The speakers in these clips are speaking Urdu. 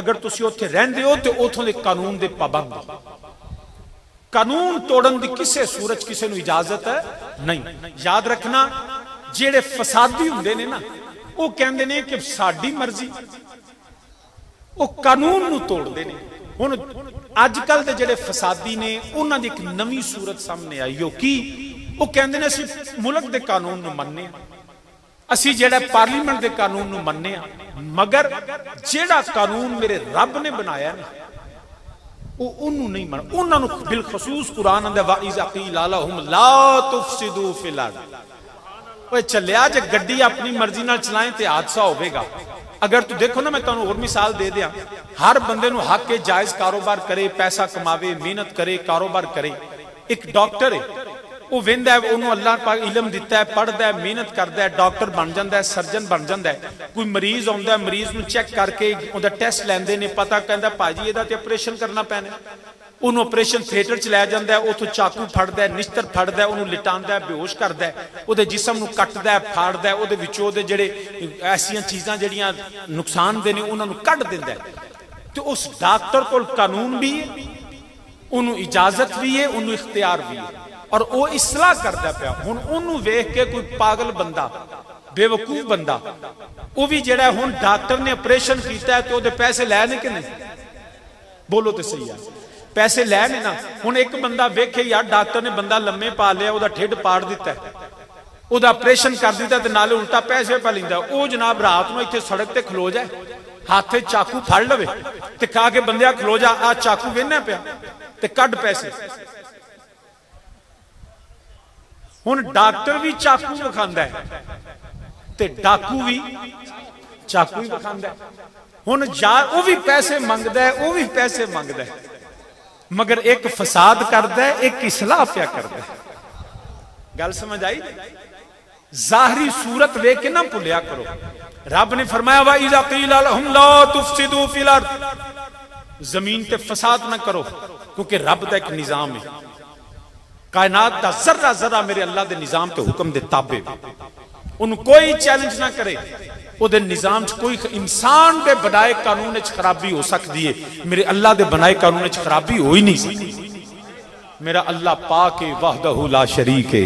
اگر تسی اوتھے رہندے ہو تے اوتھوں دے قانون دے پابند ہو. قانون توڑن دی کسے صورت کسے نو اجازت ہے نہیں. یاد رکھنا جیڑے فسادی ہوندے نے نا وہ کہندے نے کہ ساڈی مرضی، وہ قانون نو توڑ دے نے. ہن اج کل دے جڑے فسادی نے انہاں دی ایک نویں صورت سامنے آئی ہو کی وہ کہندے نے اسی ملک دے قانون نو مننے، اسی جڑا پارلیمنٹ دے قانون نو مننے، مگر جیڑا قانون میرے رب نے بنایا نا وہ انہوں نہیں من. انہوں نے بالخصوص قرآن اندر وَإِذَا قِيلَ لَهُمْ لَا تُفْسِدُوا فِي الْأَرْضِ. وہ چلیا جے گڈی اپنی مرضی نال چلائیں تے حادثہ ہوے گا. اگر تو دیکھو نا میں تانوں اور مثال دے دیاں، ہر بندے نو حق ہے جائز کاروبار کرے، پیسہ کماوے، محنت کرے، کاروبار کرے. ایک ڈاکٹر ہے وہ ویندا ہے، انہوں اللہ پاک علم دیتا ہے، پڑھدا ہے، محنت کردا ہے، ڈاکٹر بن جاندا ہے، سرجن بن جاندا ہے. کوئی مریض ہوندا ہے، مریض نو چیک کر کے اوندا ٹیسٹ لیندے نے، پتہ کہندا بھاجی ایدا تے آپریشن کرنا پینا. انہوں آپریشن تھیٹر چ لے جاندا ہے، اوتھوں چاقو پھڑدا ہے، نشتر پھڑدا ہے، انہوں لٹاندا ہے، بے ہوش کردا ہے، اودے جسم نو کٹدا ہے، پھاڑدا ہے، اودے وچوں دے جڑے ایسیاں چیزاں جڑیاں نقصان دے نے انہاں نو کڈ دیندا ہے. تے اس ڈاکٹر کول قانون بھی ہے، انہوں اجازت بھی ہے، انہوں اختیار بھی ہے، اور وہ اصلاح کردا پیا. ہن انہوں ویکھ کے کوئی پاگل بندہ، بے وقوف بندہ، وہ بھی جڑا ہن ڈاکٹر نے آپریشن کیتا ہے تے اودے پیسے لے نے کہ نہیں؟ بولو تے صحیح ہے، پیسے لے نے نا. ہن ایک بندہ ویکھے یار ڈاکٹر نے بندہ لمے پا لیا، او دا ٹھڈ پاڑ دیتا ہے، او دا آپریشن کر دیتا تے نالے الٹا پیسے پا لیندا. او جناب رات نو ایتھے سڑک تے کھلو جائے، ہاتھے چاقو پھڑ لوے تے کہا کہ بندیا کھلو جا، آ چاقو وینا پیا تے کڈ پیسے. ہن ڈاکٹر بھی چاقو وکھاندا ہے تے ڈاکو بھی چاقو ہی وکھاندا ہے. ہن او بھی پیسے منگدا ہے، او بھی پیسے منگدا ہے، مگر ایک فساد کردا ہے، ایک اصلاح پیا کردا ہے. گل سمجھ آئی؟ ظاہری صورت ویکھ کے نہ بھولیا کرو. رب نے فرمایا وَإِذَا قِيلَ لَهُمْ لَا تُفْسِدُوا فِي الْأَرْضِ، زمین تے فساد نہ کرو، کیونکہ رب دا ایک نظام ہے. کائنات دا ذرہ ذرہ میرے اللہ دے نظام تے حکم دے تابع، انہوں کوئی چیلنج نہ کرے. او دے نظام چ کوئی انسان دے بنائے قانون چ خرابی ہو سکتی ہے، میرے اللہ دے بنائے قانون چ خرابی ہو ہی نہیں سکتی. میرا اللہ پاک وحدہ لا شریک ہے،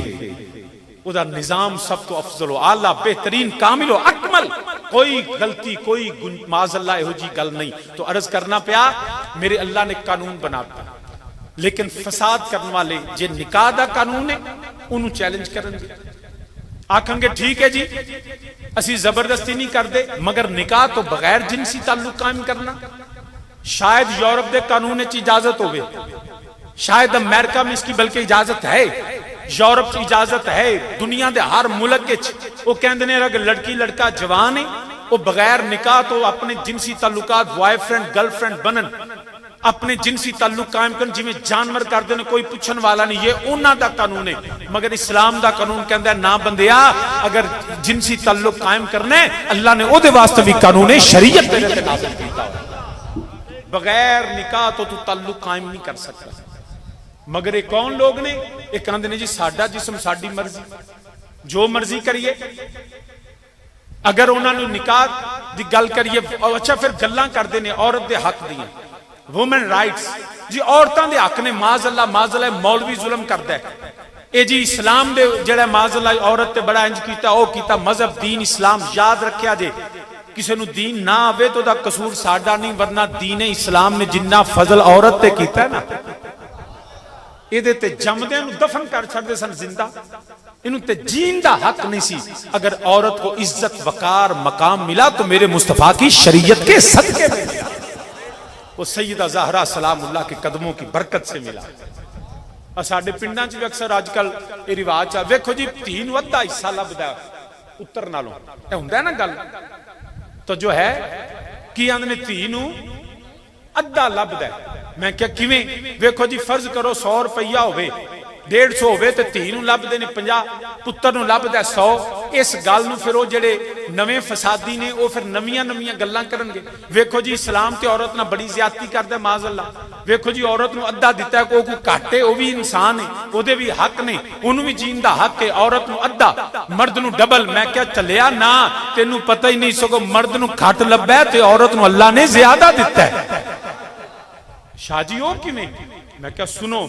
او دا نظام سب تو افضل و اعلیٰ، بہترین، کامل و اکمل، کوئی غلطی، کوئی معاذ اللہ ہو جی گل نہیں. تو عرض کرنا پیا میرے اللہ نے قانون بناتا، لیکن فساد کرنے والے جے نکاح دا قانون ہے انہوں چیلنج کریں گے، آکھیں گے ٹھیک ہے جی اسی زبردستی نہیں کر دے، مگر نکاح تو بغیر جنسی تعلق قائم کرنا. شاید یورپ دے قانون چ اجازت ہوئے، شاید امریکہ میں اس کی بلکہ اجازت ہے، یورپ کی اجازت ہے، دنیا دے ہر ملک وہ کہندے نے اگر لڑکی لڑکا جوان ہے وہ بغیر نکاح تو اپنے جنسی تعلقات بوائے فرینڈ گرل فرینڈ بنن، اپنے جنسی تعلق قائم کرن، جویں جانور کر دے کوئی پوچھن والا نہیں. یہ انہاں دا قانون ہے، مگر اسلام دا قانون کہندا ہے نا بندیا اگر جنسی تعلق قائم کرنا ہے اللہ نے او دے واسطے بھی قانون شریعت تیرے تے نازل کیتا ہے. بغیر نکاح تو تعلق قائم نہیں کر سکتا. مگر یہ کون لوگ نے؟ یہ کہندے نے جی ساڈا جسم ساڈی مرضی، جو مرضی کریے. اگر انہاں نے نکاح دی گل کریے، اچھا پھر گلاں کردے نے عورت دے حق دیاں، وومن رائٹس، جی عورتاں دے حق نے، معاذ اللہ مولوی ظلم کردا ہے. اے جی اسلام دے جڑا معاذ اللہ عورت تے بڑا انج کیتا او کیتا. مذہب دین اسلام یاد رکھیا جے، کسے نو دین نہ آوے تو دا قصور ساڈا نہیں، ورنہ دین اسلام نے جنہ فضل عورت تے کیتا ہے نا، ایدے تے جمدے نو دفن کر چھڑدے سن زندہ، انہوں تے جین دا حق نہیں سی. اگر عورت کو عزت وقار مقام ملا تو میرے مصطفیٰ کی شریعت کے صدقے میں ملا، وہ سیدہ زہرا سلام اللہ کے قدموں کی برکت سے ملا. ساڈے پنڈاں چ اکثر آج کل یہ رواج ہے، ویکھو جی دھی نوں ادھا حصہ لبدا پتر نالوں، اے ہوندا ہے نا گل، تو جو ہے کی آندے نے دھی نوں ادھا لبدا ہے. میں کیا کیویں؟ ویکھو جی فرض کرو 100 روپیہ ہوئے 150 ਹੋਵੇ ਤੇ ਧੀ ਨੂੰ ਲੱਭਦੇ ਨੇ 50, ਪੁੱਤਰ ਨੂੰ ਲੱਭਦਾ 100। ਇਸ ਗੱਲ ਨੂੰ ਫਿਰ ਉਹ ਜਿਹੜੇ ਨਵੇਂ ਫਸਾਦੀ ਨੇ ਉਹ ਫਿਰ ਨਵੀਆਂ ਗੱਲਾਂ ਕਰਨਗੇ। ਵੇਖੋ ਜੀ ਇਸਲਾਮ ਤੇ ਔਰਤ ਨਾਲ ਬੜੀ ਜ਼ਿਆਦਤੀ ਕਰਦਾ ਮਾਜ਼ਅੱਲਾ। ਵੇਖੋ ਜੀ ਔਰਤ ਨੂੰ ਅੱਧਾ ਦਿੱਤਾ, ਕੋਈ ਘੱਟ ਹੈ, ਉਹ ਵੀ ਇਨਸਾਨ ਹੈ, ਉਹਦੇ ਵੀ ਹੱਕ ਨੇ, ਉਹਨੂੰ ਵੀ ਜੀਣ ਦਾ ਹੱਕ ਹੈ। ਔਰਤ ਨੂੰ ਅੱਧਾ, ਮਰਦ ਨੂੰ ਡਬਲ। ਮੈਂ ਕਿਹਾ ਚੱਲਿਆ ਨਾ, ਤੈਨੂੰ ਪਤਾ ਹੀ ਨਹੀਂ, ਸਗੋਂ ਮਰਦ ਨੂੰ ਘੱਟ ਲੱਭਾ ਤੇ ਔਰਤ ਨੂੰ ਅੱਲਾ ਨੇ ਜ਼ਿਆਦਾ ਦਿੱਤਾ ਹੈ। ਸ਼ਾਹ ਜੀ ਉਹ ਕਿਵੇਂ? ਮੈਂ ਕਿਹਾ ਸੁਣੋ,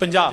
50।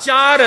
4,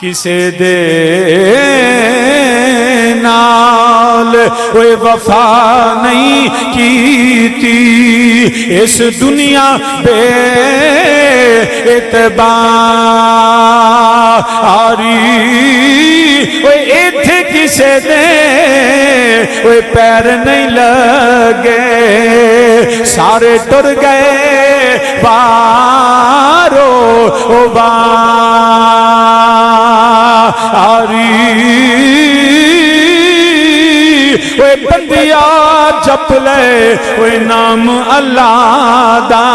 کسے دے نال اوے وفا نہیں کیتی اس دنیا بے اعتباری اوے ایتھے کسے دے اوے پیر نہیں لگے سارے ٹر گئے وارو او واری اوے بندیا جپ لے اوے نام اللہ دا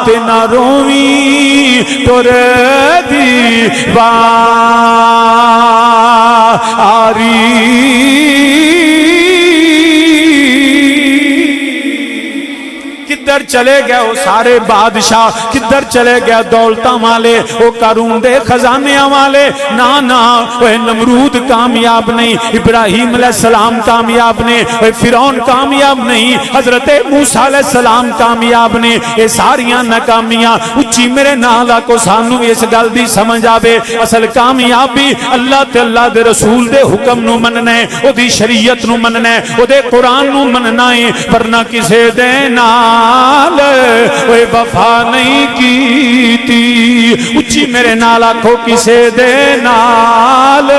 تے نہ روویں ٹر دیواری کدھر چلے گئے وہ سارے بادشاہ کدھر چلے گئے دولتاں والے وہ قارون دے خزانیاں والے نا وہ نمرود کامیاب نہیں ابراہیم علیہ السلام کامیاب نہیں وہ فرعون کامیاب نہیں حضرت موسیٰ علیہ السلام کامیاب نہیں یہ ساریاں ناکامیاں اچھی میرے نالا کو سانو اس گل دی سمجھ آوے اصل کامیابی اللہ تے اللہ دے رسول دے حکم نو مننا ہے او دی شریعت نو مننا ہے او دے قرآن نو مننا ہے ورنہ کسے دے اوے وفا نہیں کیتی اچھی میرے نال آکھو کسے دے نال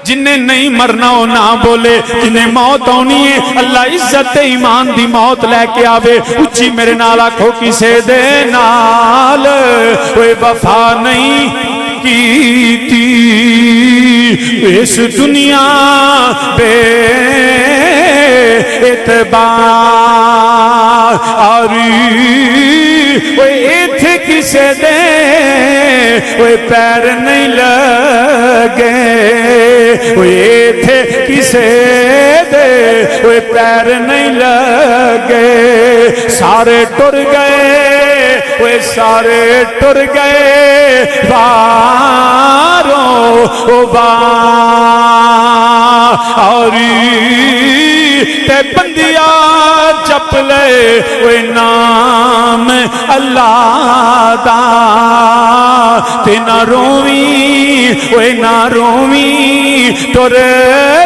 جنہیں نہیں مرنا ہو نہ بولے جنہیں موت ہونی ہے اللہ عزت ایمان دی موت لے کے آوے اچھی میرے نال آکھو کسے دے نال اوے وفا نہیں کیتی اس دنیا بے اعتباری اوے ایتھے کسے دے اوے پیر نہیں لگے اوے ایتھے کسے دے اوے پیر نہیں لگے سارے ٹر گئے اوے سارے ٹر گئے واروں او واری تے بندیا جپ لے اوے نام اللہ دا تے نہ روویں اوے نہ روویں ٹر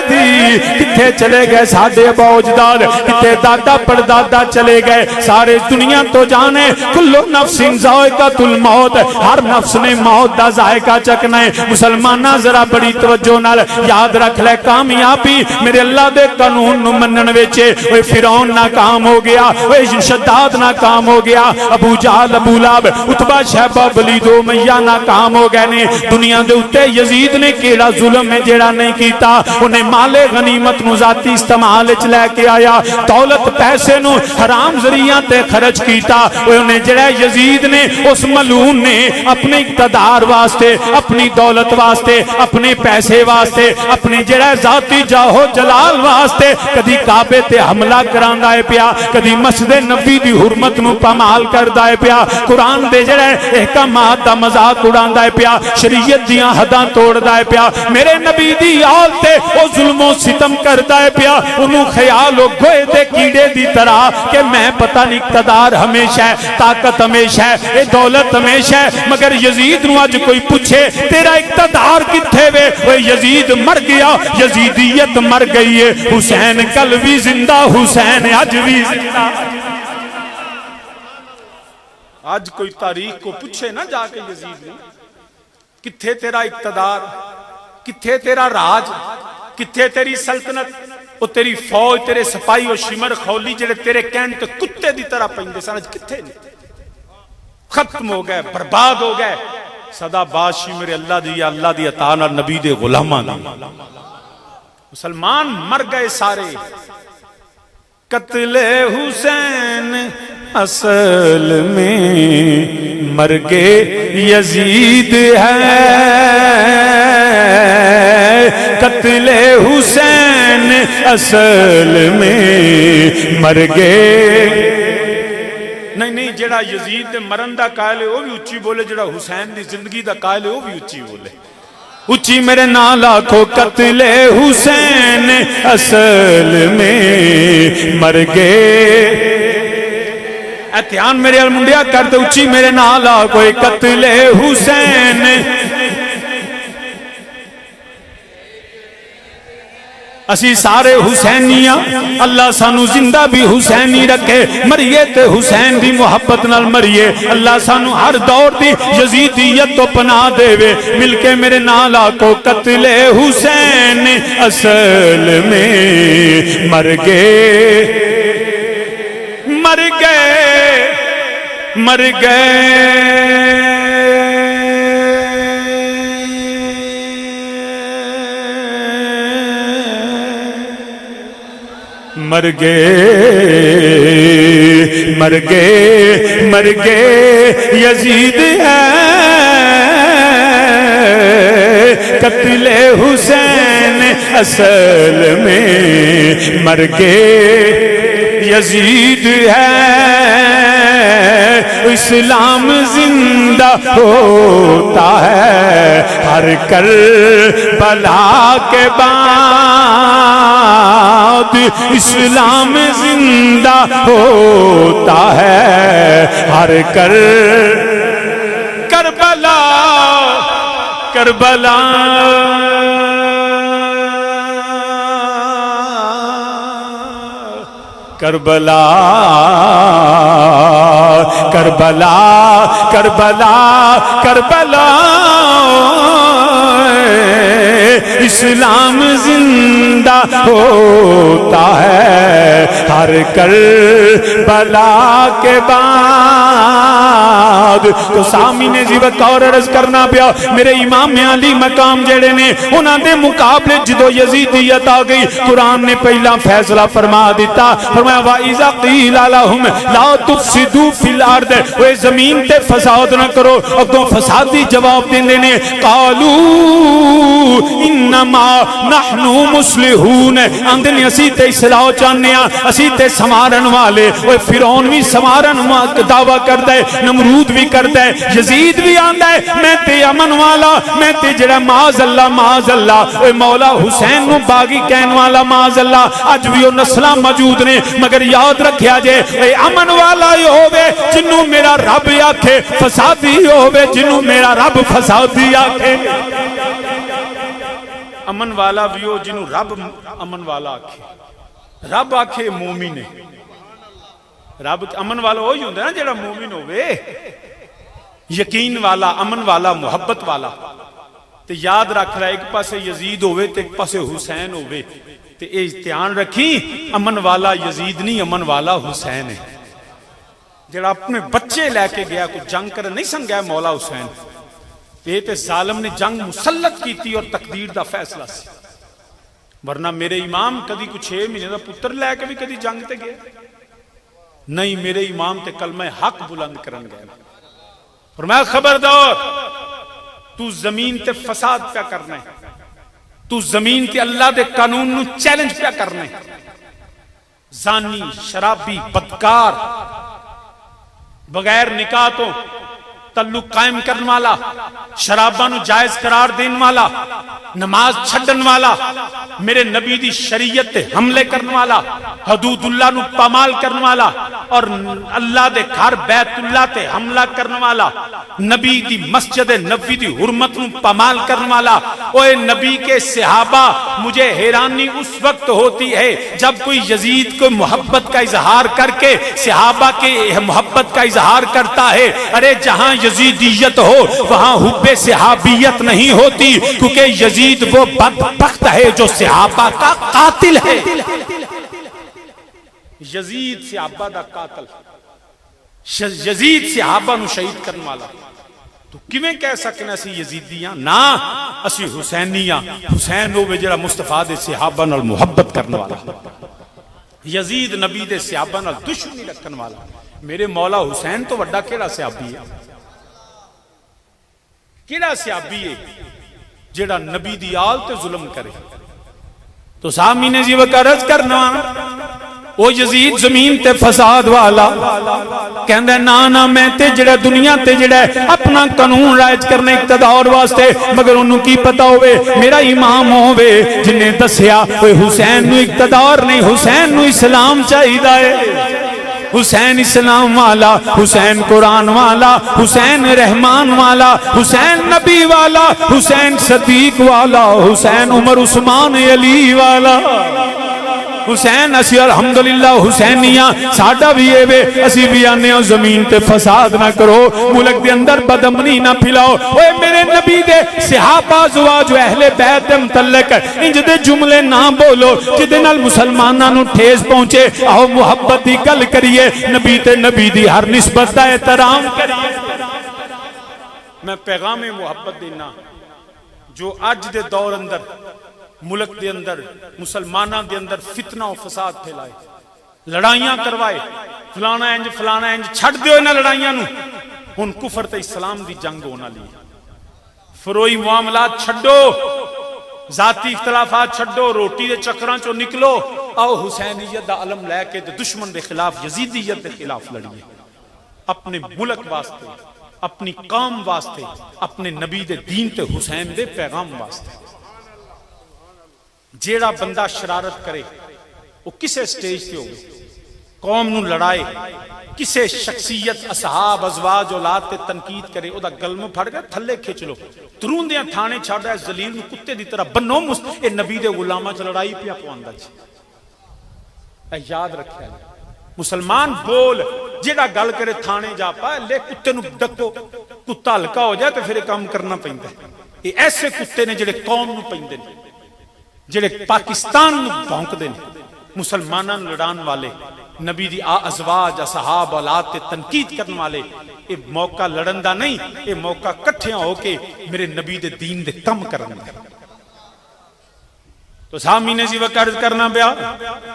دی کتھے چلے گئے ساڈے ابا اجداد کتھے دادا پردادا چلے گئے سارے دنیا تو جانے کلو نفس ذائقۃ الموت ہر نفس نے موت دا ذائقہ چکنا ہے مسلمانہ ذرا بڑی توجہ نال یاد رکھ لے کامیابی میرے اللہ دے قانون نو منن وچ اوے فرعون ناکام ہو گیا اوے شداد ناکام ہو گیا ابو جہل ابو لہب عتبہ شیبہ ولید امیہ ناکام ہو گئے نے دنیا دے اوتے یزید نے کیڑا ظلم ہے جیڑا نہیں کیتا انہیں مال غنیمت نو ذاتی استعمال وچ لے کے آیا دولت پیسے نو حرام ذریعہ تے خرچ کیتا انہیں جڑا یزید نے اس ملعون نے اپنے اقتدار واسطے اپنی دولت واسطے اپنے پیسے واسطے اپنے جڑا ذاتی جاہو جلال واسطے کدی کعبے تے حملہ کراندا ہے پیا کدی مسجد نبی دی حرمت نو پامال کردا ہے پیا قرآن دے جڑا احکامات دا مذاق اڑاندا ہے پیا شریعت دیاں حداں توڑدا ہے پیا میرے نبی دی آل تے او ظلم و ستم کردا ہے پیا انہوں خیال ہو گوئے دے کیڑے دی طرح کہ میں پتہ نہیں اقتدار ہمیشہ ہے طاقت ہمیشہ ہے اے دولت ہمیشہ ہے مگر یزید نو آج کوئی پوچھے تیرا اقتدار کتھے وے وہ یزید مر گیا یزیدیت مر گئی ہے حسین کل بھی زندہ حسین آج بھی زندہ آج کوئی تاریخ کو پوچھے نا جا کے یزید نے کتھے تیرا اقتدار کتھے تیرا راج کتھے تیری سلطنت وہ تیری فوج تیرے سپاہی و شمر خولی جڑے تیرے کہن تے کتے دی طرح پہندے سن اج کتھے نہیں ختم ہو گئے برباد ہو گئے صدا بادشاہ میرے اللہ دی یا اللہ دی عطا نال نبی دے غلاماں دی مسلمان مر گئے سارے قتل حسین اصل میں مرگے یزید ہے قتل حسین اصل میں مرگے نہیں جڑا یزید دے مرن دا قائل ہے وہ بھی اچھی بولے جڑا حسین دی زندگی دا قائل ہے وہ بھی اچھی بولے اچھی میرے نالا کو قتل حسین اصل میں مرگے دھیان میرے ال منڈیا کر دے اچھی میرے نال آ کوئی قتل حسین اسی سارے حسینیاں اللہ سانو زندہ بھی حسینی رکھے مریے تے حسین دی محبت نال مریے اللہ سانو ہر دور دی یزیدیت تو پناہ دے وے مل کے میرے نال آکو قتل حسین اصل میں مر گئے مر گئے مر گئے مر گئے مر گئے مر گئے یزید ہے قتل حسین اصل میں مر گئے یزید ہے اسلام زندہ ہوتا ہے ہر کربلا کے بعد اسلام زندہ ہوتا ہے ہر کربلا کربلا کربلا کربلا کربلا کربلا اسلام زندہ ہوتا ہے ہر کربلا کے بعد تو سامعین زیبت اور عرض کرنا پیا میرے امام علی مقام جڑے نے انہاں دے مقابلے جدو یزیدیت آ گئی قرآن نے پہلا فیصلہ فرما دیتا فرمایا وَإِذَا قِيلَ لَهُمْ لَا تُفْسِدُوا فِي الْأَرْضِ وہ زمین تے فساد نہ کرو اگوں فسادی جواب دیندے نے قالوا انما نحن مصلحون اندن اسی تے اصلاح چاہنے ہیں اسی تے سمارن والے وہ فرعون بھی سمارن دعویٰ کرتا ہے نمرود بھی کرتا ہے یزید بھی آندا ہے میں تے امن والا میں تے جڑا معاذ اللہ وہ مولا حسین نو باغی کہن والا معاذ اللہ اج بھی وہ نسلاں موجود نے مگر یاد رکھیا جے اے امن والا ہی ہووے جنوں میرا رب آکھے فسادی ہووے جنوں میرا رب فسادی آکھے امن والا بھی ہو جنہوں رب امن والا آکھے رب آکھے مومن ہے رب امن والا وہی ہوندہ ہے نا جڑا مومن ہوئے یقین والا امن والا محبت والا تے یاد رکھ رہا ایک پاسے یزید ہوئے تے ایک پاسے حسین ہوئے تے اے دھیان رکھی امن والا یزید نہیں امن والا حسین ہے جڑا اپنے بچے لے کے گیا کچھ جنگ کر نہیں سنگیا مولا حسین یہ تے ظالم نے جنگ مسلط کی تھی اور تقدیر دا فیصلہ سی ورنہ میرے امام کدی کچھ 6 مہینے دا پتر لے کے بھی کدی جنگ تے گئے نہیں میرے امام تے کلمہ حق بلند کرن گئے اور میں خبردار تو زمین تے فساد پہ کرنا ہے تو زمین تے اللہ دے قانون نو چیلنج پہ کرنا ہے زانی شرابی بدکار بغیر نکاح تو تعلق قائم کرنے والا شراباں نو جائز قرار دین والا نماز چھڈن والا میرے نبی دی شریعت تے حملے کرنے والا حدود اللہ نو پامال کرنے والا اور اللہ دے گھر بیت اللہ تے حملہ کرنے والا نبی دی مسجد نبوی دی حرمت نو پامال کرنے والا اوے نبی کے صحابہ مجھے حیرانی اس وقت ہوتی ہے جب کوئی یزید کو محبت کا اظہار کر کے صحابہ کے محبت کا اظہار کرتا ہے ارے جہاں یزیدیت ہو وہاں حب صحابیت نہیں ہوتی کیونکہ یزید وہ بدبخت ہے جو صحابہ کا قاتل ہے یزید صحابہ دا قاتل یزید صحابہ نو شہید کرنے والا تو کیویں کہہ سکنا اسی یزیدیاں نا اسی حسینیاں حسین ہوئے جڑا مصطفیٰ دے صحابہ نال محبت کرنے والا یزید نبی دے صحابہ نال دشمنی رکھن والا میرے مولا حسین تو وڈا کیڑا صحابی ہے کیڑا صحابی ہے جڑا نبی دی آل تے ظلم کرے تو سامعین جی وہ عرض کرنا او یزید زمین تے فساد والا کہندا نا میں تے جڑا دنیا تے جڑا اپنا قانون رائج کرنے اقتدار واسطے مگر انہوں کی پتا ہوئے میرا امام ہوئے جنہیں دسیا وہ حسین نو اقتدار نہیں حسین نو اسلام چاہیے حسین اسلام والا، حسین قرآن والا، حسین رحمان والا، حسین نبی والا، حسین صدیق والا، حسین عمر عثمان علی والا، حسین اسی الحمدللہ حسینیاں ساڈا بھی اے وے، اسی بھی آنے ہو زمین تے فساد نہ کرو، ملک دے اندر بدامنی نہ پھیلاؤ۔ اوے میرے نبی دے صحابہ زواج و اہل بیت دے متعلق انج دے جملے نہ بولو جدے نال مسلماناں نو ٹھیس پہنچے۔ آؤ محبت دی گل کریے، نبی تے نبی دی ہر نسبت دا احترام کریے۔ میں پیغام محبت دینا جو اج دے دور اندر ملک دے اندر مسلماناں دے اندر فتنہ و فساد پھیلائے، لڑائیاں کروائے، فلانا انج چھڑ دیو انہاں لڑائیاں نو، ہن کفر تے اسلام دی جنگ ہونا لی، فروئی معاملات چھڈو، ذاتی اختلافات چھڈو، روٹی دے چکراں چوں نکلو، آؤ حسینیت دا علم لے کے دشمن دے خلاف، یزیدیت دے خلاف لڑیے، اپنے ملک واسطے، اپنی قوم واسطے، اپنے نبی دے دین تے حسین دے پیغام واسطے۔ جیڑا بندہ شرارت کرے وہ کسے سٹیج تے ہوگی، قوم نو لڑائے، کسے شخصیت اصحاب ازواج اولاد تے تنقید کرے، او دا گلم پھڑ گیا تھلے کھچ لو، ترون دیاں تھانے چھاڑ ہے ذلیل نو کتے دی طرح بنو، اے نبی دے غلاماں چ لڑائی پیا پواندا جی۔ اے یاد رکھیا جی، مسلمان بول جیڑا گل کرے تھانے جا پائے، لے کتے نو ڈکو، کتا ہلکا ہو جائے تو پھر کام کرنا پیندا ہے۔ یہ ایسے کتے نے جڑے قوم نو پیندے نے، جڑے پاکستان نو بھونک دے، مسلماناں لڑان والے، نبی دی ازواج اصحاب اولاد تے تنقید کرن والے، اے موقع لڑن دا نہیں، اے موقع کٹھیاں ہو کے میرے نبی دے دین دے کم کرن دا۔ تو سامین نے وقت عرض کرنا پیا،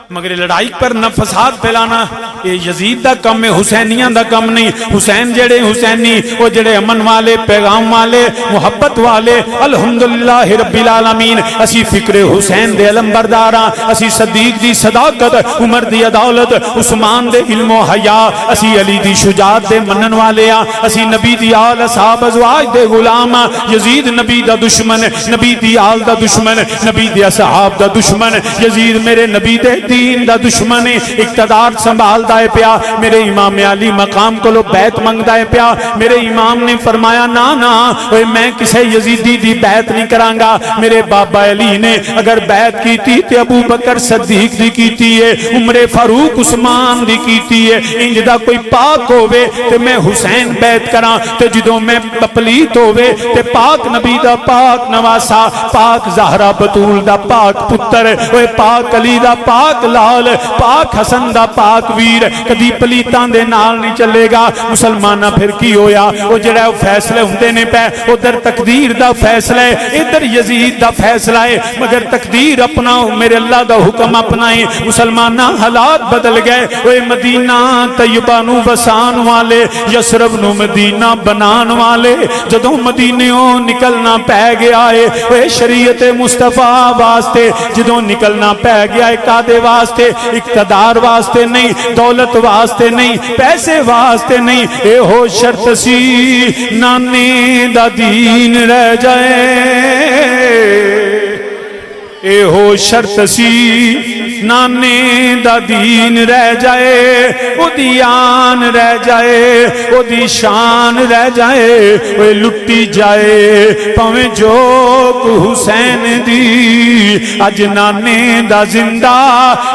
مگر لڑائی پر نہ فساد پھیلانا یہ یزید دا کم ہے، حسینیاں دا کم نہیں۔ حسین جڑے حسینی وہ جڑے امن والے، پیغام والے، محبت والے، الحمدللہ رب العالمین۔ اسی فکر حسین دے علم برداراں، اسی صدیق دی صداقت، عمر دی عدالت، عثمان دے علم و حیا، اسی علی دی شجاعت دے منن والے ہاں، اسی نبی دی آل اصحاب ازواج دے غلام ہاں۔ یزید نبی دا دشمن، نبی دی آل دا دشمن، نبی دی اصحاب دا دشمن، یزید میرے نبی دے دین دا دشمن، اقتدار سنبھال دائے پیا، میرے امام علی مقام کو لو بیعت منگ دائے پیا۔ میرے امام نے فرمایا نا نا میں کسے یزیدی دی بیعت نہیں کرانگا، میرے بابا علی نے اگر بیعت کیتی تے ابو بکر صدیق دی کیتی ہے، عمر فاروق عثمان دی کیتی ہے، انج دا کوئی پاک ہوئے تے میں حسین بیعت کراں، تے جدوں میں پلیت ہوئے تے پاک نبی دا پاک نواسا، پاک زہرا بطول دا پاک پتر، وہ پاک علی دا پاک لال، پاک حسن دا پاک ویر، کدی پلیتان دے نال نہیں چلے گا۔ مسلمانہ پھر کی ہویا، وہ جڑا فیصلے ہوندے نے پہ، ادھر تقدیر دا فیصلہ ہے، ادھر یزید دا فیصلہ ہے، مگر تقدیر اپنا میرے اللہ دا حکم اپنا ہے۔ مسلمانہ حالات بدل گئے، وہ مدینہ طیبہ نو وسان والے، یسرب نو مدینہ بنان والے، جدوں مدینیوں نکلنا پہ گیا ہے، وہ شریعت مصطفیٰ واسطے جدوں نکلنا پہ گیا ہے، قادے واسطے، اقتدار واسطے نہیں، دولت واسطے نہیں، پیسے واسطے نہیں، اے ہو شرط سی نانے دا دین رہ جائے، اے ہو شرط سی نانے دا دین رہ جائے، او دی آن رہ جائے، او دی شان رہ جائے، وہ لٹی جائے پاویں جوگ حسین دی، اج نانے دا زندہ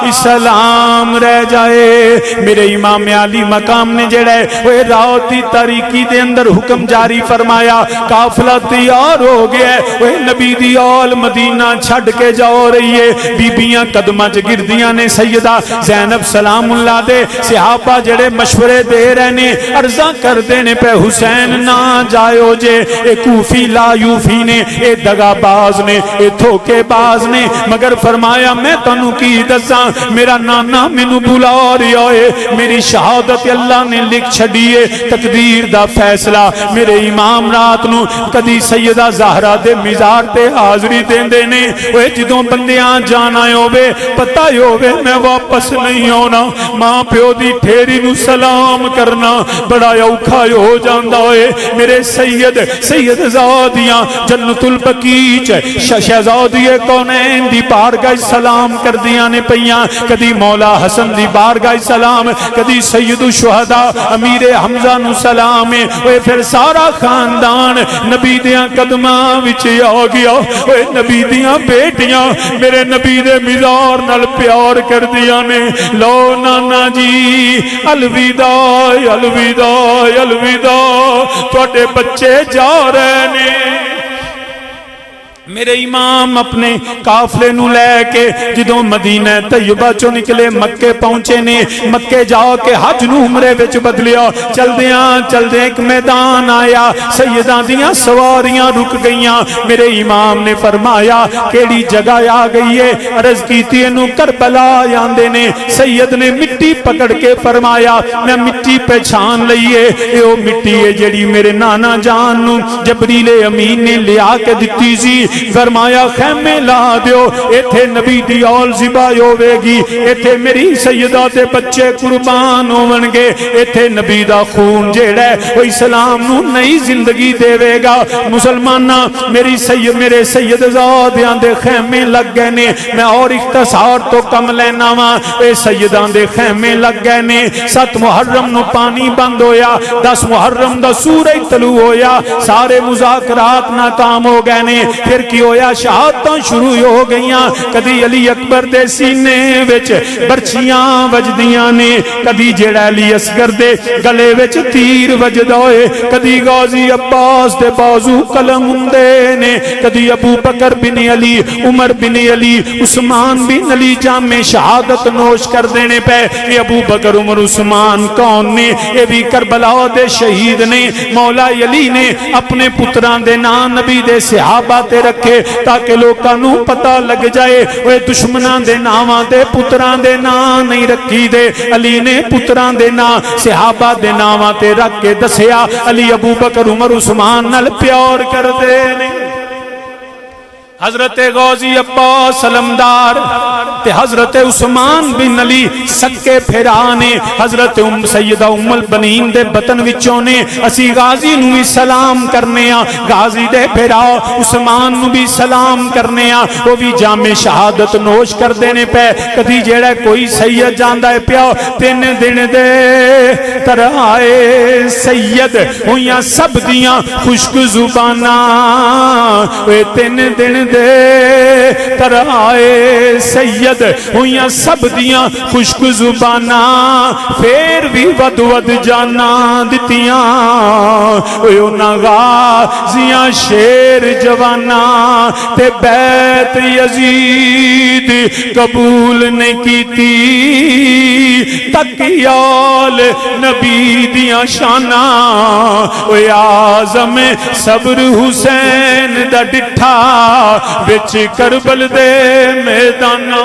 اسلام رہ جائے۔ میرے امام علی مقام نے جڑے وہ رات دی تاریکی دے اندر حکم جاری فرمایا، قافلہ تیار ہو گیا، وہ نبی دی آل مدینہ چھڑ کے جاؤ رہی ہے، بی بیاں قدمہ گردیاں نے، سیدہ زینب سلام اللہ دے، صحابہ جڑے مشورے دے رہنے، عرضاں کر دینے پہ حسین نہ جائیو جے، اے کوفی لا یوفی نے، اے دگا باز نے، اے دھوکے باز نے، مگر فرمایا میں تنو کی دساں، میرا نانا مینو بلا رہا ہے، میری شہادت اللہ نے لکھ چھڑیے، تقدیر دا فیصلہ میرے امام رات نو کدی سیدہ زہرا دے مزار تے حاضری دین دینے، وہ جدوں بندیاں جانا ہوے پتہ ہوے میں واپس نہیں آنا ماں پیو دی ٹھیری نو سلام کرنا بڑا اوکھا ہو جاندا ہوئے میرے سید زادیاں جنت البقیع شہزادی کونین دی بارگاہ سلام کردیاں نے پیاں کدی مولا حسن دی بارگاہ سلام کدی سید الشہداء امیر حمزہ نو سلام اوے پھر سارا خاندان نبی دیاں قدماں وچ آ گیا اوے نبی دیاں بیٹیاں میرے نبی دے مزار نال پیار کر دیا نے لو نانا جی الوداع الوداع الوداع تواڈے بچے جا رہے نے میرے امام اپنے قافلے نو لے کے جدوں مدینہ طیبہ چوں نکلے مکے پہنچے نے مکے جا کے حج نو عمرے وچ بدلیا چلدے ایک میدان آیا سیداں دیاں سواریاں رک گئیاں میرے امام نے فرمایا کیڑی جگہ آ گئی ہے عرض کیتی اینو کربلا آندے نے سید نے مٹی پکڑ کے فرمایا میں مٹی پہچان لئیے اے او مٹی ہے جڑی میرے نانا جان نو جبریل امین نے لیا کے دتی سی فرمایا خیمے لا دیو ایتھے نبی دی اول ذبح ہوے گی ایتھے میری سیدہ تے بچے قربان ہون گے ایتھے نبی دا خون جیڑا ہے وہ اسلام نو نئی زندگی دے گا مسلماناں میرے سید زادیاں دے خیمے لگ گئے نے میں اور اختصار تو کم لینا وا اے سیداں دے خیمے لگ گئے نے 7 محرم نو پانی بند ہویا 10 محرم دا سورج طلوع ہویا سارے مذاکرات ناکام ہو گئے نے پھر کی ہویا شہادتاں شروع ہو گئیاں کدی علی اکبر دے سینے وچ برچیاں وجدیاں نے کدی جڑا علی اصغر دے گلے وچ تیر وجدا ہوئے کدی غازی عباس دے بازو قلم ہوندے نے کدی ابو بکر بن علی عمر بن علی عثمان بن علی جام شہادت نوش کر دینے پہ یہ ابو بکر عمر عثمان کون نے یہ بھی کربلا دے شہید نے مولا علی نے اپنے پتران دے نام نبی دے صحابہ تے رکھے تاکہ لوکاں نو پتہ لگ جائے وہ دشمنان دے ناماں دے پتران دے نام نہیں رکھی دے علی نے پتران دے نام صحابہ دے ناماں تے رکھ کے دسیا علی ابو بکر عمر عثمان نال پیار کر دے نے حضرت غازی عباس سلمدار تے حضرت عثمان بن علی سکے پھرانے حضرت سیدہ ام البنین دے بطن وچوں نے اسی غازی نو بھی سلام کرنے غازی دے پھرا عثمان نو بھی سلام کرنے وہ بھی جامع شہادت نوش کر دینے پہ کدی جیڑا کوئی سید جاندہ ہے پیا 3 دن دے ترائے سید ہویاں سب دیاں خشک زباناں 3 دن دے ترائے سید ہویاں سب دیاں خشک زباناں پھر بھی ود ود جانا دتیاں اونا غازیاں شیر جواناں تے بیت یزید قبول نہیں کیتی تکیال نبی دیاں شاناں اوے آزم صبر حسین دا ڈٹھا وچ کربل دے میداناں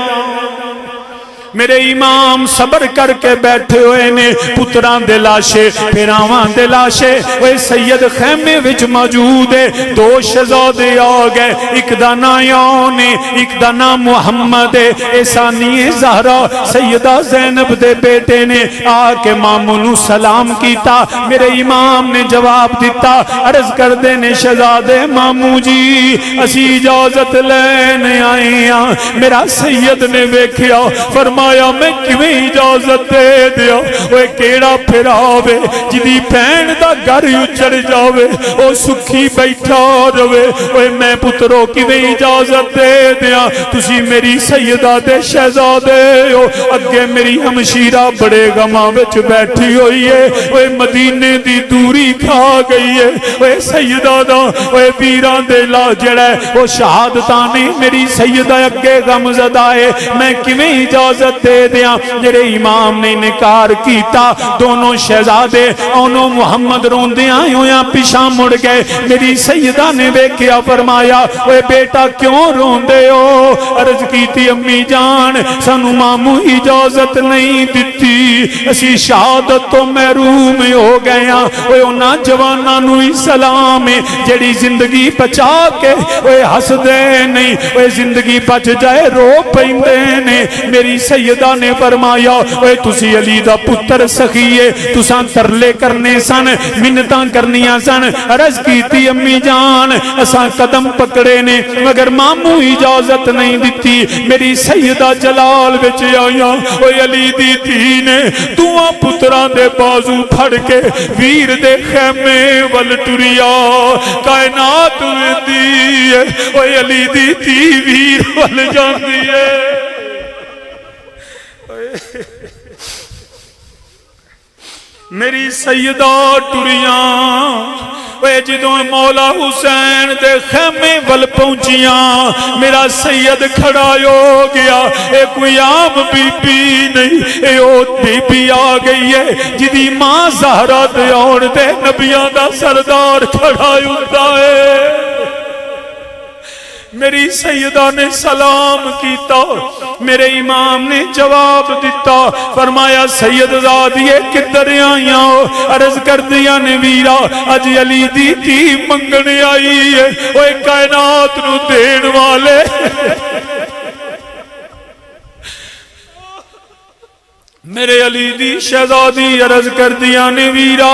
میرے امام صبر کر کے بیٹھے ہوئے نے پتران دے لاشے پھراوان دے لاشے وہ سید خیمے وچ موجود ہے 2 شہزادے آ گئے ایک دا نام یون ایک دا نام محمد ہے ثانی زہرا سیدہ زینب دے بیٹے نے آ کے ماموں نو سلام کیتا میرے امام نے جواب دیتا عرض کر دے نے شہزادے ماموں جی اسی اجازت لینے آئے ہیں میرا سید نے ویکھیا فرمایا میں کیویں اجازت دے دیا وہ کیڑا پھراوے جدی بہن دا گھر اجڑ جاوے او سکھی بیٹھا رہے وہ میں پترو کیویں اجازت دے دیا تسی میری سیدہ دے شہزادے ہو اگے میری ہمشیرہ بڑے غماں وچ بیٹھی ہوئی ہے وہ مدینے دی دوری کھا گئی ہے وہ سیدہ دا وہ ویران دے لا جڑا وہ شہادتاں نے میری سیدہ اگے غم زدہ ہے میں کیویں اجازت اجازت دے دیاں جڑے امام نے انکار کیتا دونوں شہزادے اونوں محمد روندیاں ہویاں پیچھے مڑ گئے میری سیدہ نے ویکھیا فرمایا اوے بیٹا کیوں روندے ہو عرض کیتی امی جان سانو ماموں اجازت نہیں دتی اسی شہادت تو محروم ہو گئے ہاں اوے انہاں جواناں نو ہی سلام ہے جڑی زندگی بچا کے اوے ہس دے نہیں اوے زندگی بچ جائے رو پیندے نے میری سیدہ نے فرمایا اوے تسی علی دا پتر سخیے تساں ترلے کرنے سن منتاں کرنیاں سن عرض کیتی امی جان اساں قدم پکڑے نے مگر ماموں اجازت نہیں دتی میری سیدہ جلال وچ آیا اوے علی دی دھی نے دوواں پتراں دے بازو پھڑ کے ویر دے خیمے ول ٹریا کائنات ویندی ہے اوے علی دی دھی ویر ول جاندی ہے میری سیدہ ٹریاں وے جدوں مولا حسین دے خیمے ول پہنچیاں میرا سید کھڑا ہو گیا اے کوئی عام بی بی نہیں اے او بی بی آ گئی ہے جدی ماں زہرا دے اور دے نبیاں دا سردار کھڑا ہوندا ہے میری سیدہ نے سلام کیتا میرے امام نے جواب دیتا فرمایا سید زادیے کدھر آئیاں عرض کر دیا نے ویرا اج علی دی تھی منگنے آئی ہے اوے کائنات نو دین والے میرے علی دی شہزادی عرض کر دیا نے ویرا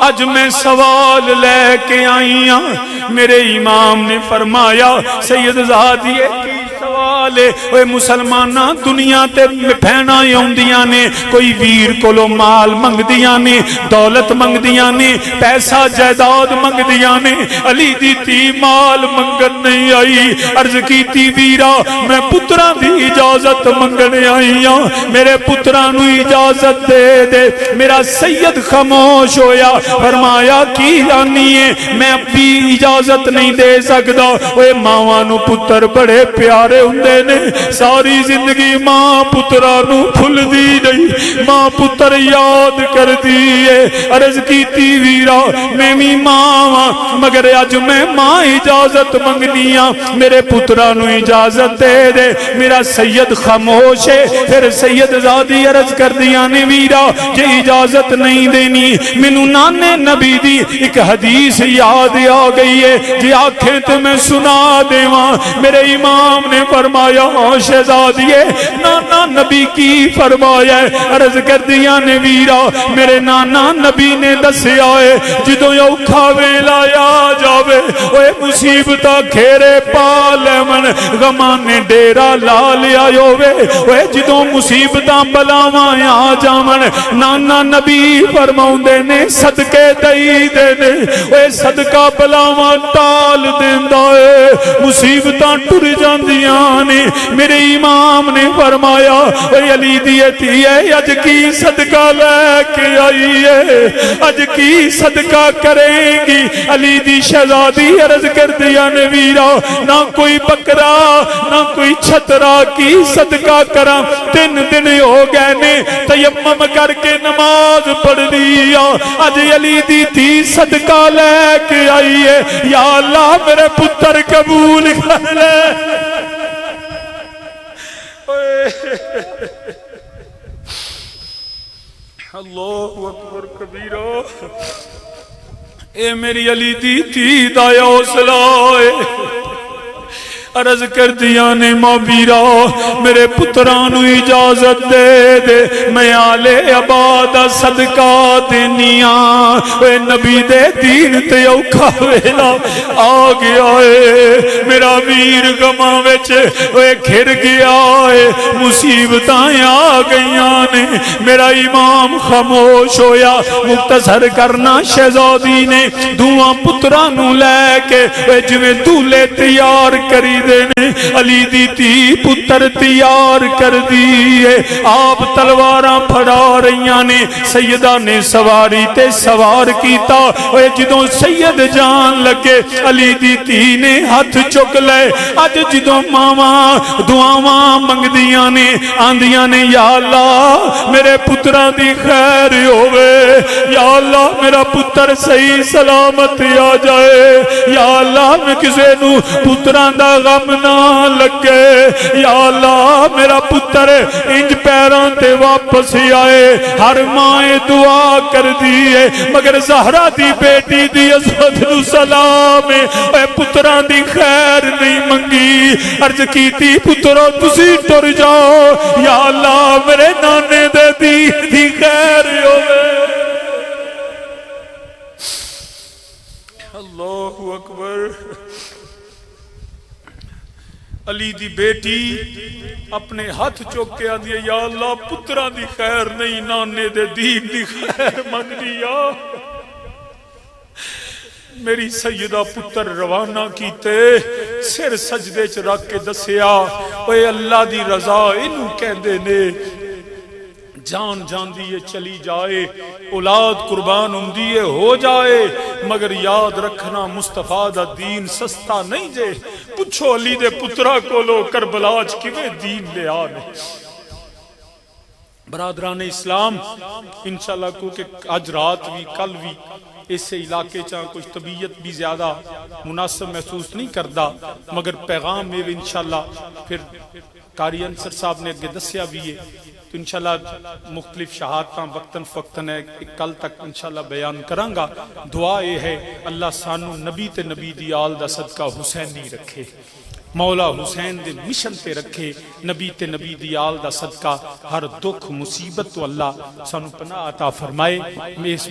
اج میں سوال لے کے آئی ہاں میرے امام نے فرمایا سید زادیے کی سوال ہے اوے مسلمانہ دنیا تے بہناں ہوندیاں نے کوئی ویر کولو مال منگدیاں نے دولت منگدیاں نے پیسہ جائیداد منگدیاں نے علی دی تھی مال منگن نہیں آئی عرض کیتی ویرا میں پتراں دی اجازت منگنے آئی ہاں میرے پتراں نو اجازت دے دے میرا سید خاموش ہویا فرمایا کی لانی ہے میں اپنی اجازت نہیں دے سکتا اوے ماواں نو پتر بڑے پیارے ہوندے نے ساری زندگی ماں پترا نو بھول دی نہیں ماں پتر یاد کر دیئے عرض کیتی ویرا میں بھی ماں مگر اج میں ماں اجازت منگنیاں میرے پترا نو اجازت دے دے میرا سید خاموش ہے پھر سید زادی عرض کر دیا نے ویرا جے اجازت نہیں دینی مینوں نانے نبی دی ایک حدیث یاد آ گئی ہے جی آنکھیں تے میں سنا دیواں میرے امام نے فرمایا شہزادیے نانا نبی کی فرمایا ہے عرض کر دیا نے ویرا میرے نانا نبی نے دسیا ہے جدوں اوکھا ویلا آ جاوے اوے مصیبتاں گھیرے پا لیون غماں نے ڈیرا لا لیا ہووے اوے جدوں مصیبتاں بلاواں آ جاون نانا نبی فرماوندے نے صدقے دئی دے نے اوے صدقہ بلاواں ٹال دیندا اے مصیبتاں ٹر جاندیاں نے میرے امام نے فرمایا اے علی دی تھی ہے اج کی صدقہ لے کے آئی ہے اج کی صدقہ کریں گی علی دی شہزادی عرض کر دیا نے ویرا نہ کوئی بکرا نہ کوئی چھترا کی صدقہ کرا 3 دن ہو گئے نے تیمم کر کے نماز پڑھ لیا اج علی دی تھی صدقہ لے کے آئی ہے یا اللہ میرے پتر قبول کر لے اللہ اکبر کبیرہ اے میری علی دی تھی دا حوصلہ عرض کر دیا نے مابیرا میرے پترانو اجازت دے دے میں آلے عبادہ صدقہ دینیاں اے نبی دے دین تے اوکھا ویلا آ گیا ہے میرا ویر غماں وچ اے گھر گیا ہے مصیبتاں آ گئیاں نے میرا امام خاموش ہویا مختصر کرنا شہزادی نے دوواں پترانو لے کے اے جویں دولے تیار کری کہندے نے علی دی تھی پتر تیار کر دیئے آپ تلواراں پھڑا رہیاں نے سیدہ نے سواری تے سوار کیتا اوے جدوں سید جان لگے علی دی تھی نے ہاتھ چک لے اج جدوں ماواں دعاواں منگدیاں نے آندیاں نے یا اللہ میرے پتراں دی خیر ہووے یا اللہ میرا پتر صحیح سلامت آ جائے یا اللہ میں کسے نو پتراں دا غم نہ لگے یا اللہ میرا پتر انج پیراں تے واپس آئے ہر ماں دعا کر دیئے مگر زہرا دی بیٹی دی عصمت نو سلام اے پتراں دی خیر نہیں منگی عرض کیتی پترو تسی ٹر جاؤ یا اللہ میرے نانے دے دی خیر ہوئے اللہ اکبر علی دی بیٹی اپنے ہاتھ چوک کے آدھی یا اللہ پتران دی خیر نہیں نانے دے دین دی خیر منگنی یا میری سیدہ پتر روانہ کیتے سر سجدے چ رکھ کے دسیا اے اللہ دی رضا انہوں کہندے نے جان جان دیئے چلی جائے اولاد قربان دیئے ہو جائے مگر یاد رکھنا مصطفیٰ دا دین سستا نہیں جے پچھو علی دے پترہ کو لو کربلاج کیویں دین لے آنے برادران اسلام انشاءاللہ کو کہ آج رات بھی کل بھی اس سے علاقے چاہاں کچھ طبیعت بھی زیادہ مناسب محسوس نہیں کردہ مگر پیغام میں انشاءاللہ پھر قاری انصر صاحب نے اگے دسیا بھی ہے تو انشاءاللہ مختلف شہادتاں وقتاً فقتاً ہے کل تک انشاءاللہ بیان کرانگا دعا یہ ہے اللہ سانو نبی تے نبی دی آل دا صدقہ حسینی رکھے مولا حسین دے مشن تے رکھے نبی تے نبی دی آل دا صدقہ ہر دکھ مصیبت تو اللہ سانو پناہ عطا فرمائے میں اس